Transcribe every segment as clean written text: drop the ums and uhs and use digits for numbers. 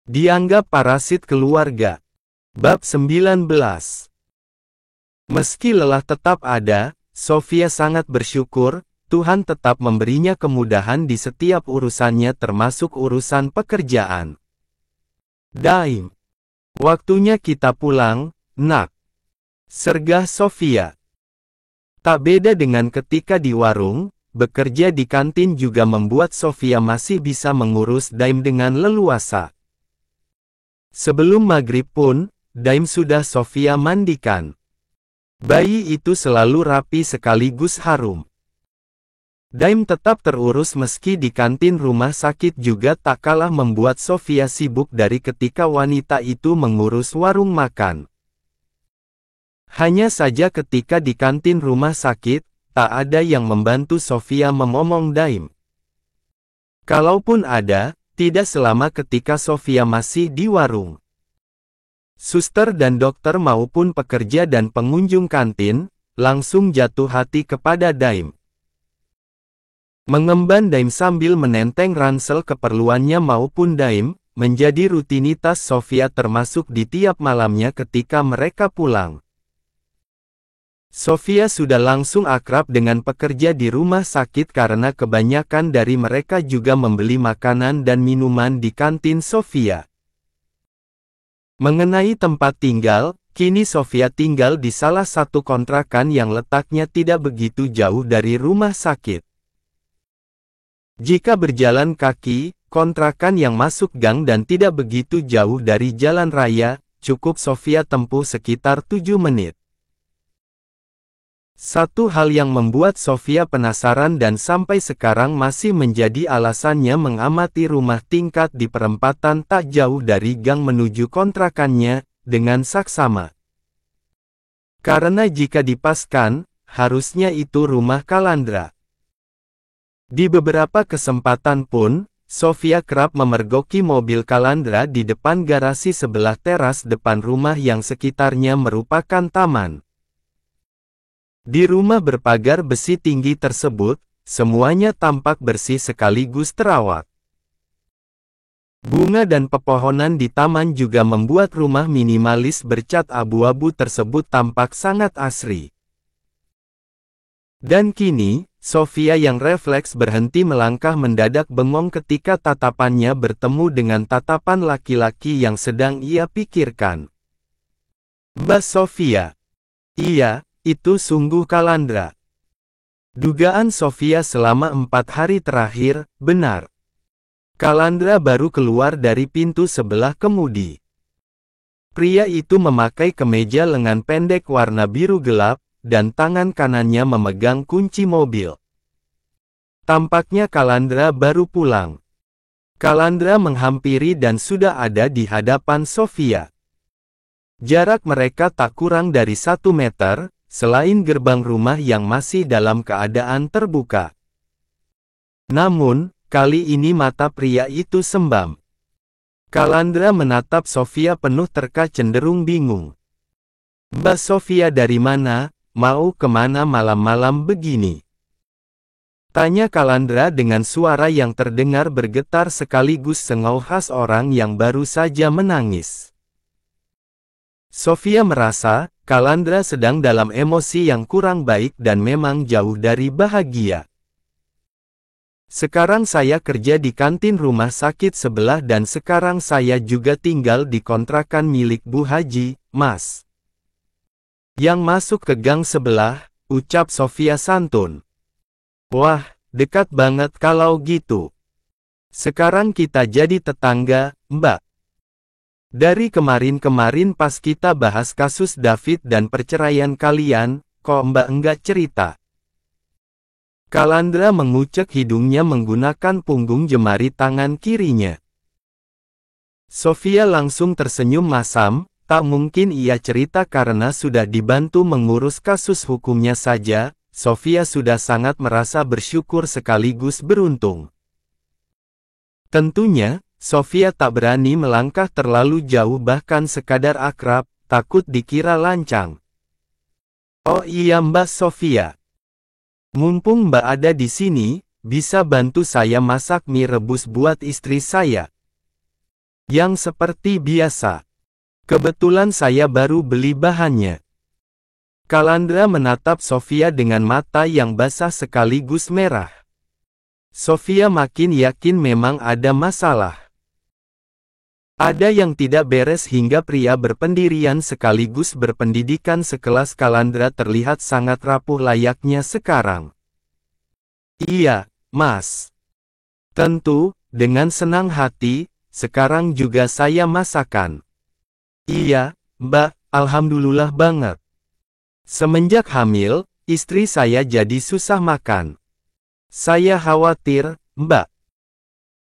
Dianggap parasit keluarga. Bab 19. Meski lelah tetap ada, Sofia sangat bersyukur, Tuhan tetap memberinya kemudahan di setiap urusannya termasuk urusan pekerjaan. Daim. Waktunya kita pulang, nak. Sergah Sofia. Tak beda dengan ketika di warung, bekerja di kantin juga membuat Sofia masih bisa mengurus Daim dengan leluasa. Sebelum maghrib pun, Daim sudah Sofia mandikan. Bayi itu selalu rapi sekaligus harum. Daim tetap terurus meski di kantin rumah sakit juga tak kalah membuat Sofia sibuk dari ketika wanita itu mengurus warung makan. Hanya saja ketika di kantin rumah sakit, tak ada yang membantu Sofia memomong Daim. Kalaupun ada, tidak selama ketika Sofia masih di warung. Suster dan dokter maupun pekerja dan pengunjung kantin, langsung jatuh hati kepada Daim. Mengemban Daim sambil menenteng ransel keperluannya maupun Daim, menjadi rutinitas Sofia termasuk di tiap malamnya ketika mereka pulang. Sofia sudah langsung akrab dengan pekerja di rumah sakit karena kebanyakan dari mereka juga membeli makanan dan minuman di kantin Sofia. Mengenai tempat tinggal, kini Sofia tinggal di salah satu kontrakan yang letaknya tidak begitu jauh dari rumah sakit. Jika berjalan kaki, kontrakan yang masuk gang dan tidak begitu jauh dari jalan raya, cukup Sofia tempuh sekitar 7 menit. Satu hal yang membuat Sofia penasaran dan sampai sekarang masih menjadi alasannya mengamati rumah tingkat di perempatan tak jauh dari gang menuju kontrakannya, dengan saksama. Karena jika dipaskan, harusnya itu rumah Kalandra. Di beberapa kesempatan pun, Sofia kerap memergoki mobil Kalandra di depan garasi sebelah teras depan rumah yang sekitarnya merupakan taman. Di rumah berpagar besi tinggi tersebut, semuanya tampak bersih sekaligus terawat. Bunga dan pepohonan di taman juga membuat rumah minimalis bercat abu-abu tersebut tampak sangat asri. Dan kini, Sofia yang refleks berhenti melangkah mendadak bengong ketika tatapannya bertemu dengan tatapan laki-laki yang sedang ia pikirkan. Mbak Sofia. Iya. Itu sungguh Kalandra. Dugaan Sofia selama 4 hari terakhir, benar. Kalandra baru keluar dari pintu sebelah kemudi. Pria itu memakai kemeja lengan pendek warna biru gelap, dan tangan kanannya memegang kunci mobil. Tampaknya Kalandra baru pulang. Kalandra menghampiri dan sudah ada di hadapan Sofia. Jarak mereka tak kurang dari 1 meter, selain gerbang rumah yang masih dalam keadaan terbuka. Namun, kali ini mata pria itu sembam. Kalandra menatap Sofia penuh terka cenderung bingung. Mbak Sofia dari mana, mau kemana malam-malam begini? Tanya Kalandra dengan suara yang terdengar bergetar sekaligus sengau khas orang yang baru saja menangis. Sofia merasa, Kalandra sedang dalam emosi yang kurang baik dan memang jauh dari bahagia. Sekarang saya kerja di kantin rumah sakit sebelah dan sekarang saya juga tinggal di kontrakan milik Bu Haji, Mas. Yang masuk ke gang sebelah, ucap Sofia santun. Wah, dekat banget kalau gitu. Sekarang kita jadi tetangga, Mbak. Dari kemarin-kemarin pas kita bahas kasus David dan perceraian kalian, kok Mbak enggak cerita? Kalandra mengucek hidungnya menggunakan punggung jemari tangan kirinya. Sofia langsung tersenyum masam, tak mungkin ia cerita karena sudah dibantu mengurus kasus hukumnya saja, Sofia sudah sangat merasa bersyukur sekaligus beruntung. Tentunya, Sofia tak berani melangkah terlalu jauh bahkan sekadar akrab, takut dikira lancang. Oh iya Mbak Sofia. Mumpung Mbak ada di sini, bisa bantu saya masak mie rebus buat istri saya. Yang seperti biasa. Kebetulan saya baru beli bahannya. Calandra menatap Sofia dengan mata yang basah sekaligus merah. Sofia makin yakin memang ada masalah. Ada yang tidak beres hingga pria berpendirian sekaligus berpendidikan sekelas Calandra terlihat sangat rapuh layaknya sekarang. Iya, Mas. Tentu, dengan senang hati, sekarang juga saya masakan. Iya, Mbak, alhamdulillah banget. Semenjak hamil, istri saya jadi susah makan. Saya khawatir, Mbak.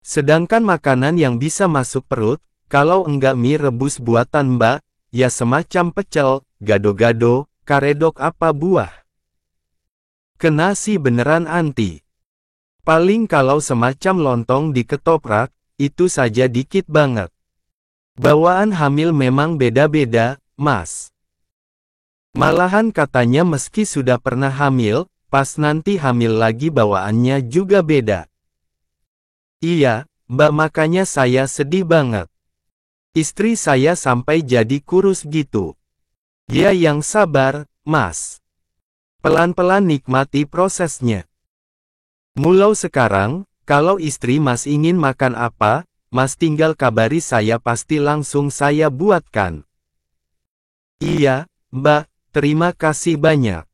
Sedangkan makanan yang bisa masuk perut, kalau enggak mie rebus buatan Mbak, ya semacam pecel, gado-gado, karedok apa buah. Kena sih beneran anti. Paling kalau semacam lontong di ketoprak, itu saja dikit banget. Bawaan hamil memang beda-beda, Mas. Malahan katanya meski sudah pernah hamil, pas nanti hamil lagi bawaannya juga beda. Iya, Mbak, makanya saya sedih banget. Istri saya sampai jadi kurus gitu. Ya yang sabar, Mas. Pelan-pelan nikmati prosesnya. Mulai sekarang, kalau istri Mas ingin makan apa, Mas tinggal kabari saya pasti langsung saya buatkan. Iya, Mbak, terima kasih banyak.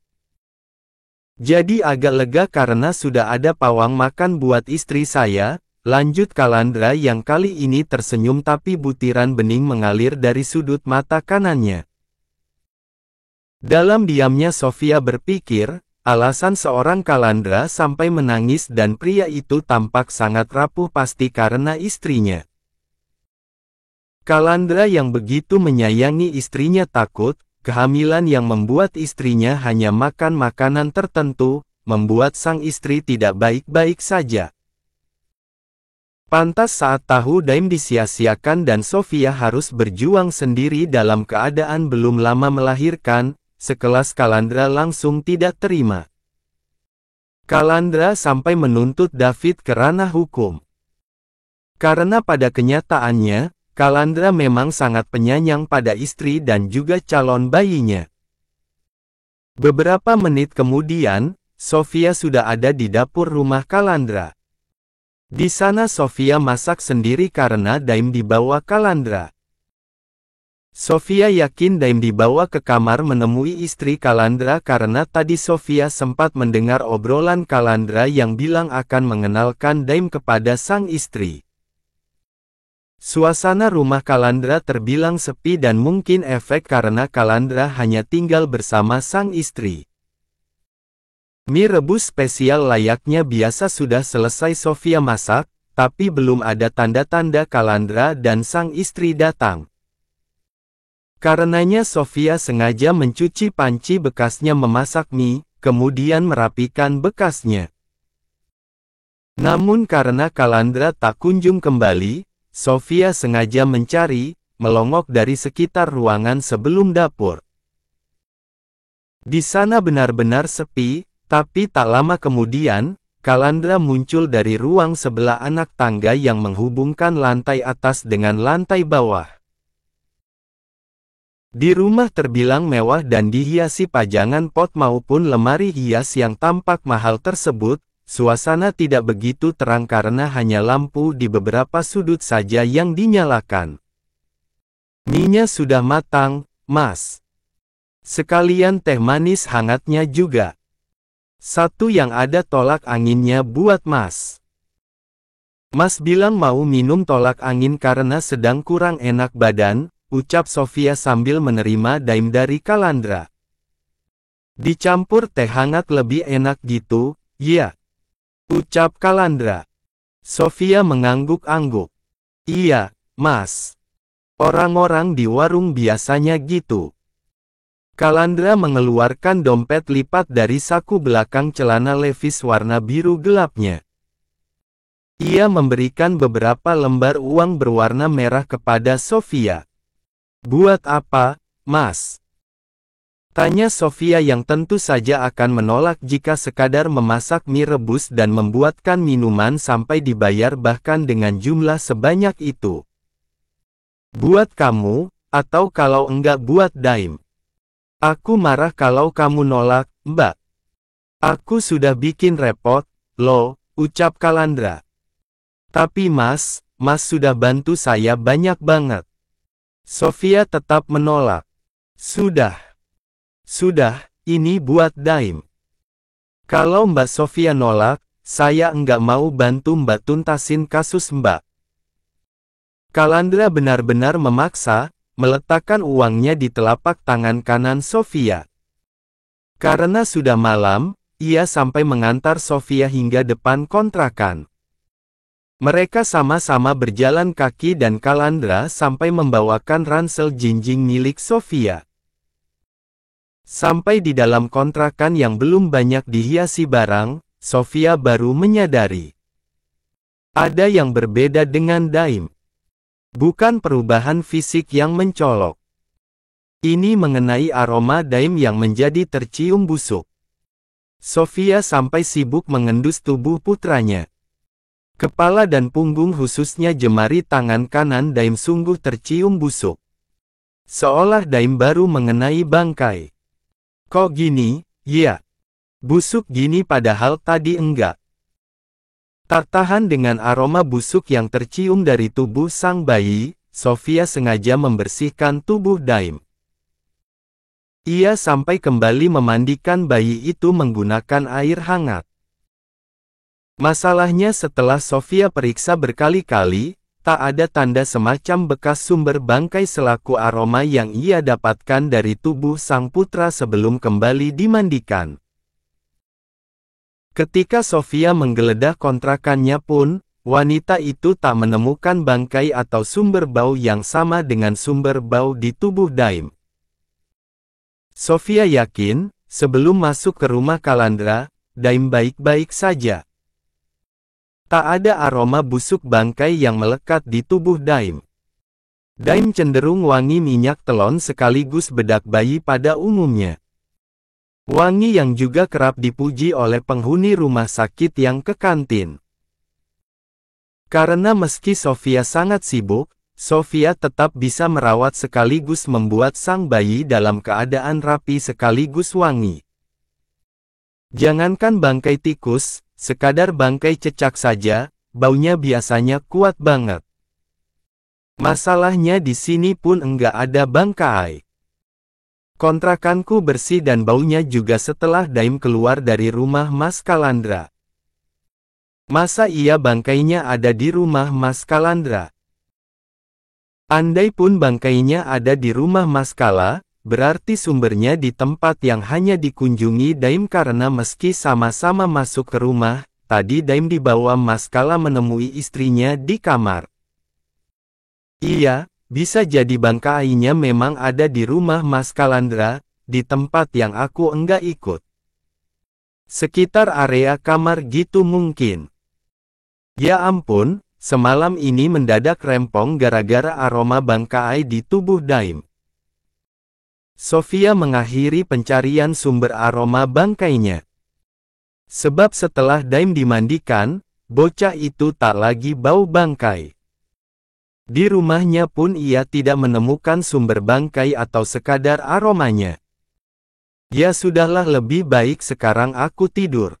Jadi agak lega karena sudah ada pawang makan buat istri saya, lanjut Calandra yang kali ini tersenyum tapi butiran bening mengalir dari sudut mata kanannya. Dalam diamnya Sofia berpikir, alasan seorang Calandra sampai menangis dan pria itu tampak sangat rapuh pasti karena istrinya. Calandra yang begitu menyayangi istrinya takut, kehamilan yang membuat istrinya hanya makan makanan tertentu, membuat sang istri tidak baik-baik saja. Pantas saat tahu Daim disia-siakan dan Sofia harus berjuang sendiri dalam keadaan belum lama melahirkan, sekelas Calandra langsung tidak terima. Calandra sampai menuntut David ke ranah hukum. Karena pada kenyataannya, Calandra memang sangat penyayang pada istri dan juga calon bayinya. Beberapa menit kemudian, Sofia sudah ada di dapur rumah Calandra. Di sana Sofia masak sendiri karena Daim dibawa Calandra. Sofia yakin Daim dibawa ke kamar menemui istri Calandra karena tadi Sofia sempat mendengar obrolan Calandra yang bilang akan mengenalkan Daim kepada sang istri. Suasana rumah Calandra terbilang sepi dan mungkin efek karena Calandra hanya tinggal bersama sang istri. Mie rebus spesial layaknya biasa sudah selesai Sofia masak, tapi belum ada tanda-tanda Calandra dan sang istri datang. Karenanya Sofia sengaja mencuci panci bekasnya memasak mie, kemudian merapikan bekasnya. Namun karena Calandra tak kunjung kembali, Sofia sengaja mencari, melongok dari sekitar ruangan sebelum dapur. Di sana benar-benar sepi, tapi tak lama kemudian, Calandra muncul dari ruang sebelah anak tangga yang menghubungkan lantai atas dengan lantai bawah. Di rumah terbilang mewah dan dihiasi pajangan pot maupun lemari hias yang tampak mahal tersebut, suasana tidak begitu terang karena hanya lampu di beberapa sudut saja yang dinyalakan. Mie-nya sudah matang, Mas. Sekalian teh manis hangatnya juga. Satu yang ada tolak anginnya buat Mas. Mas bilang mau minum tolak angin karena sedang kurang enak badan, ucap Sofia sambil menerima Daim dari Calandra. Dicampur teh hangat lebih enak gitu, ya? Ucap Calandra. Sofia mengangguk-angguk. Iya, Mas. Orang-orang di warung biasanya gitu. Calandra mengeluarkan dompet lipat dari saku belakang celana Levi's warna biru gelapnya. Ia memberikan beberapa lembar uang berwarna merah kepada Sofia. Buat apa, Mas? Tanya Sofia yang tentu saja akan menolak jika sekadar memasak mie rebus dan membuatkan minuman sampai dibayar bahkan dengan jumlah sebanyak itu. Buat kamu, atau kalau enggak buat Daim. Aku marah kalau kamu nolak, Mbak. Aku sudah bikin repot, loh, ucap Kalandra. Tapi Mas sudah bantu saya banyak banget. Sofia tetap menolak. Sudah, ini buat Daim. Kalau Mbak Sofia nolak, saya enggak mau bantu Mbak tuntasin kasus Mbak. Kalandra benar-benar memaksa, meletakkan uangnya di telapak tangan kanan Sofia. Karena sudah malam, ia sampai mengantar Sofia hingga depan kontrakan. Mereka sama-sama berjalan kaki dan Kalandra sampai membawakan ransel jinjing milik Sofia. Sampai di dalam kontrakan yang belum banyak dihiasi barang, Sofia baru menyadari. Ada yang berbeda dengan Daim. Bukan perubahan fisik yang mencolok. Ini mengenai aroma Daim yang menjadi tercium busuk. Sofia sampai sibuk mengendus tubuh putranya. Kepala dan punggung khususnya jemari tangan kanan Daim sungguh tercium busuk. Seolah Daim baru mengenai bangkai. Kok gini, ya? Busuk gini padahal tadi enggak. Tak tahan dengan aroma busuk yang tercium dari tubuh sang bayi, Sofia sengaja membersihkan tubuh Daim. Ia sampai kembali memandikan bayi itu menggunakan air hangat. Masalahnya setelah Sofia periksa berkali-kali, tak ada tanda semacam bekas sumber bangkai selaku aroma yang ia dapatkan dari tubuh sang putra sebelum kembali dimandikan. Ketika Sofia menggeledah kontrakannya pun, wanita itu tak menemukan bangkai atau sumber bau yang sama dengan sumber bau di tubuh Daim. Sofia yakin, sebelum masuk ke rumah Kalandra, Daim baik-baik saja. Tak ada aroma busuk bangkai yang melekat di tubuh Daim. Daim cenderung wangi minyak telon sekaligus bedak bayi pada umumnya. Wangi yang juga kerap dipuji oleh penghuni rumah sakit yang ke kantin. Karena meski Sofia sangat sibuk, Sofia tetap bisa merawat sekaligus membuat sang bayi dalam keadaan rapi sekaligus wangi. Jangankan bangkai tikus, sekadar bangkai cecak saja, baunya biasanya kuat banget. Masalahnya di sini pun enggak ada bangkai. Kontrakanku bersih dan baunya juga setelah Daim keluar dari rumah Mas Kalandra. Masa iya bangkainya ada di rumah Mas Kalandra? Andai pun bangkainya ada di rumah Mas Kala, berarti sumbernya di tempat yang hanya dikunjungi Daim karena meski sama-sama masuk ke rumah, tadi Daim dibawa Mas Kala menemui istrinya di kamar. Iya. Bisa jadi bangkainya memang ada di rumah Mas Kalandra, di tempat yang aku enggak ikut. Sekitar area kamar gitu mungkin. Ya ampun, semalam ini mendadak rempong gara-gara aroma bangkai di tubuh Daim. Sofia mengakhiri pencarian sumber aroma bangkainya. Sebab setelah Daim dimandikan, bocah itu tak lagi bau bangkai. Di rumahnya pun ia tidak menemukan sumber bangkai atau sekadar aromanya. Ya sudahlah, lebih baik sekarang aku tidur.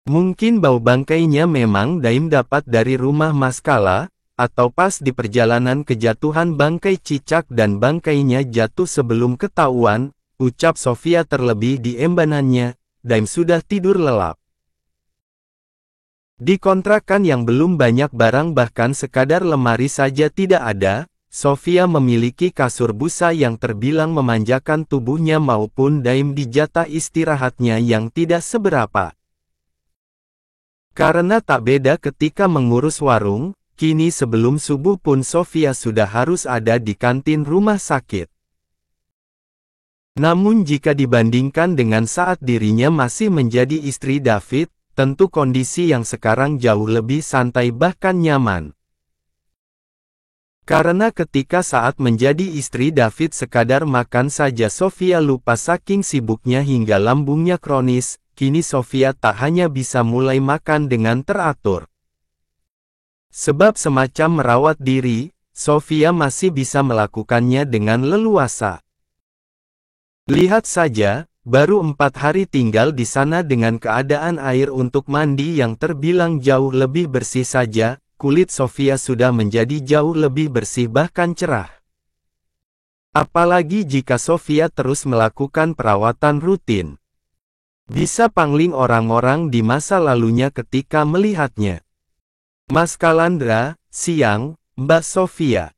Mungkin bau bangkainya memang Daim dapat dari rumah Mas Kala, atau pas di perjalanan kejatuhan bangkai cicak dan bangkainya jatuh sebelum ketahuan, ucap Sofia terlebih di embanannya, Daim sudah tidur lelap. Di kontrakan yang belum banyak barang bahkan sekadar lemari saja tidak ada, Sofia memiliki kasur busa yang terbilang memanjakan tubuhnya maupun Daim di jatah istirahatnya yang tidak seberapa. Karena tak beda ketika mengurus warung, kini sebelum subuh pun Sofia sudah harus ada di kantin rumah sakit. Namun jika dibandingkan dengan saat dirinya masih menjadi istri David, tentu kondisi yang sekarang jauh lebih santai bahkan nyaman. Karena ketika saat menjadi istri David sekadar makan saja Sofia lupa saking sibuknya hingga lambungnya kronis, kini Sofia tak hanya bisa mulai makan dengan teratur. Sebab semacam merawat diri, Sofia masih bisa melakukannya dengan leluasa. Lihat saja, baru 4 hari tinggal di sana dengan keadaan air untuk mandi yang terbilang jauh lebih bersih saja, kulit Sofia sudah menjadi jauh lebih bersih bahkan cerah. Apalagi jika Sofia terus melakukan perawatan rutin. Bisa pangling orang-orang di masa lalunya ketika melihatnya. Mas Kalandra, siang, Mbak Sofia.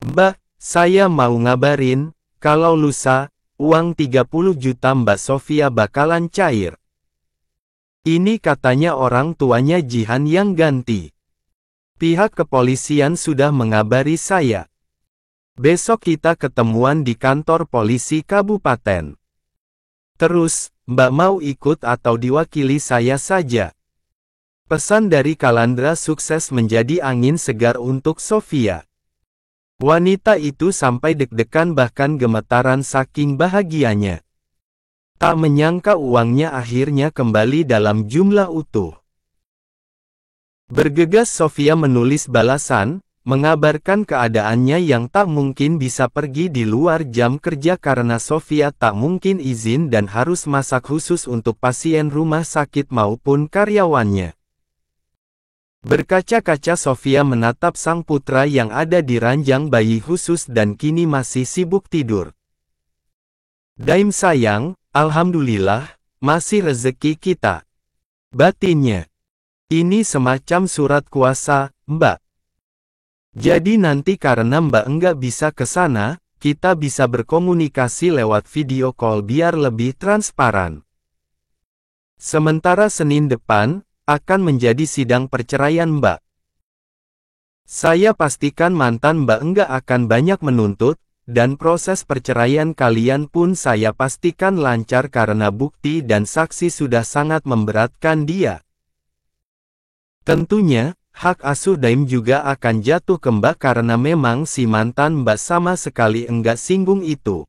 Mbak, saya mau ngabarin, kalau lusa, uang 30 juta Mbak Sofia bakalan cair. Ini katanya orang tuanya Jihan yang ganti. Pihak kepolisian sudah mengabari saya. Besok kita ketemuan di kantor polisi kabupaten. Terus, Mbak mau ikut atau diwakili saya saja? Pesan dari Kalandra sukses menjadi angin segar untuk Sofia. Wanita itu sampai deg-degan bahkan gemetaran saking bahagianya. Tak menyangka uangnya akhirnya kembali dalam jumlah utuh. Bergegas Sofia menulis balasan, mengabarkan keadaannya yang tak mungkin bisa pergi di luar jam kerja karena Sofia tak mungkin izin dan harus masak khusus untuk pasien rumah sakit maupun karyawannya. Berkaca-kaca Sofia menatap sang putra yang ada di ranjang bayi khusus dan kini masih sibuk tidur. Daim sayang, alhamdulillah, masih rezeki kita. Batinnya. Ini semacam surat kuasa, Mbak. Jadi nanti karena Mbak enggak bisa ke sana, kita bisa berkomunikasi lewat video call biar lebih transparan. Sementara Senin depan, akan menjadi sidang perceraian Mbak. Saya pastikan mantan Mbak enggak akan banyak menuntut, dan proses perceraian kalian pun saya pastikan lancar karena bukti dan saksi sudah sangat memberatkan dia. Tentunya, hak asuh Daim juga akan jatuh ke Mbak karena memang si mantan Mbak sama sekali enggak singgung itu.